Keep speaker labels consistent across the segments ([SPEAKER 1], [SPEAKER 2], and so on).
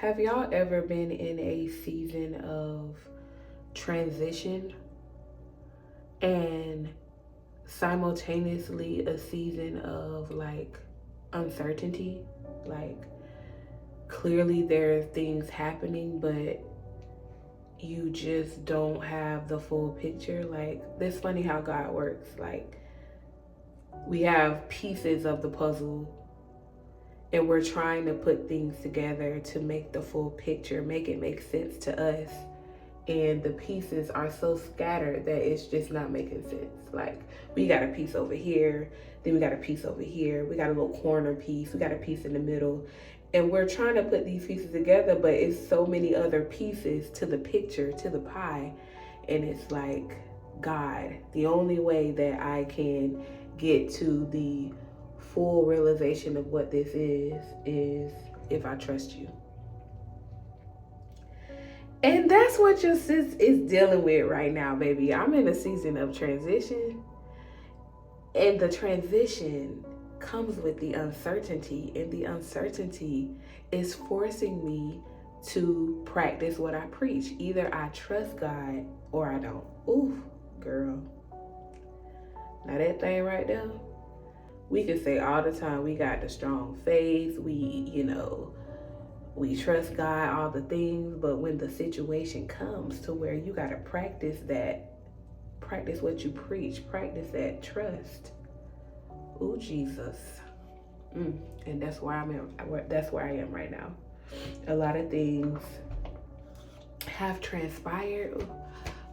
[SPEAKER 1] Have y'all ever been in a season of transition and simultaneously a season of like uncertainty? Like, clearly there are things happening, but you just don't have the full picture. Like, it's funny how God works. Like, we have pieces of the puzzle and we're trying to put things together to make the full picture, make it make sense to us. And the pieces are so scattered that it's just not making sense. Like, we got a piece over here, then we got a piece over here, we got a little corner piece, we got a piece in the middle, and we're trying to put these pieces together, but it's so many other pieces to the picture, to the pie. And it's like, God, the only way that I can get to the full realization of what this is if I trust you. And that's what your sis is dealing with right now, baby. I'm in a season of transition, and the transition comes with the uncertainty, and the uncertainty is forcing me to practice what I preach. Either I trust God or I don't. Ooh, girl. Now that thing right there, we can say all the time we got the strong faith, we trust God, all the things, but when the situation comes to where you got to practice what you preach, practice that trust. Ooh, Jesus. And that's where I am right now. A lot of things have transpired.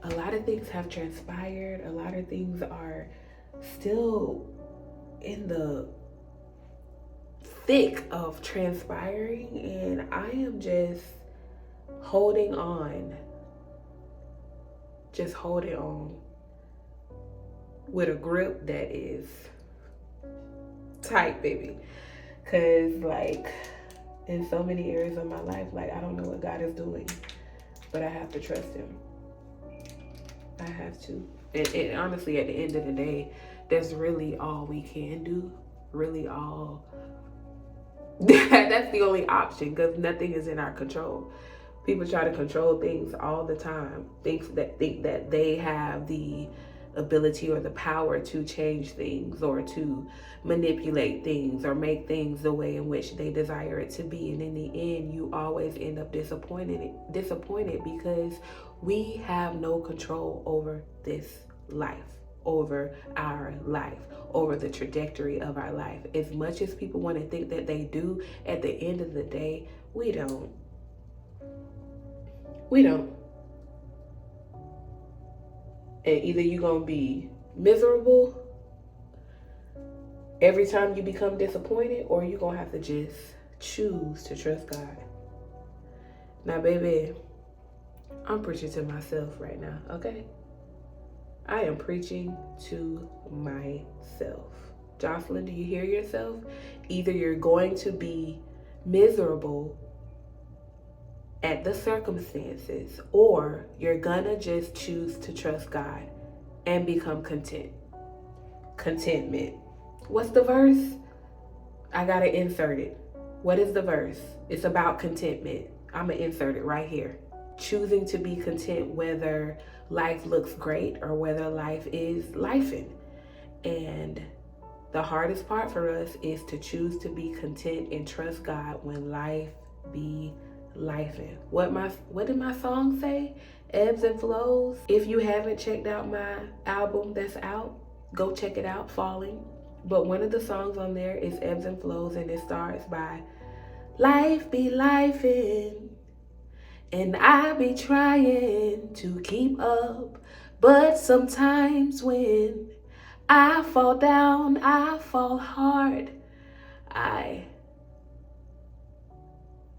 [SPEAKER 1] A lot of things are still in the thick of transpiring, and I am just holding on with a grip that is tight, baby. Cause like, in so many areas of my life, like, I don't know what God is doing, but I have to trust him. I have to. And honestly, at the end of the day, that's really all we can do. Really all. That's the only option, because nothing is in our control. People try to control things all the time. Think that they have the ability or the power to change things or to manipulate things or make things the way in which they desire it to be. And in the end, you always end up disappointed because we have no control over this life, over our life, over the trajectory of our life. As much as people want to think that they do, at the end of the day, we don't. And either you're going to be miserable every time you become disappointed, or you're going to have to just choose to trust God. Now, baby, I'm preaching to myself right now, okay? I am preaching to myself. Jocelyn, do you hear yourself? Either you're going to be miserable at the circumstances, or you're gonna just choose to trust God and become content. Contentment. What's the verse? I gotta insert it. What is the verse? It's about contentment. I'm gonna insert it right here. Choosing to be content whether life looks great or whether life is lifing. And the hardest part for us is to choose to be content and trust God when life be lifing. What did my song say? Ebbs and flows. If you haven't checked out my album that's out, go check it out, Falling. But one of the songs on there is Ebbs and Flows, and it starts by, life be lifing, and I be trying to keep up, but sometimes when I fall down, I fall hard.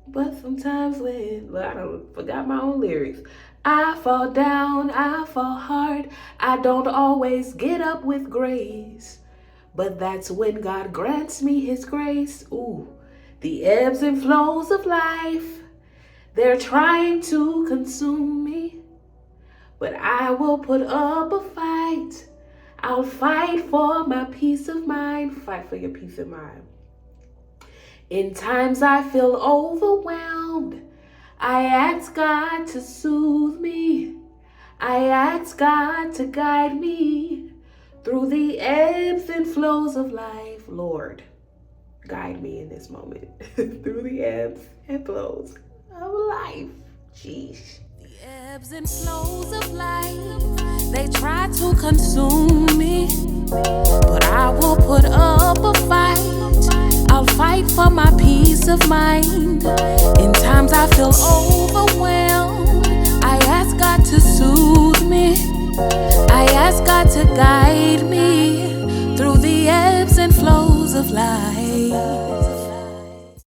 [SPEAKER 1] But sometimes when, I forgot my own lyrics. I fall down, I fall hard. I don't always get up with grace, but that's when God grants me his grace. Ooh, the ebbs and flows of life, they're trying to consume me, but I will put up a fight. I'll fight for my peace of mind. Fight for your peace of mind. In times I feel overwhelmed, I ask God to soothe me. I ask God to guide me through the ebbs and flows of life. Lord, guide me in this moment through the ebbs and flows of life. Jeez.
[SPEAKER 2] The ebbs and flows of life, they try to consume me, but I will put up a fight. I'll fight for my peace of mind. In times I feel overwhelmed, I ask God to soothe me. I ask God to guide me through the ebbs and flows of life.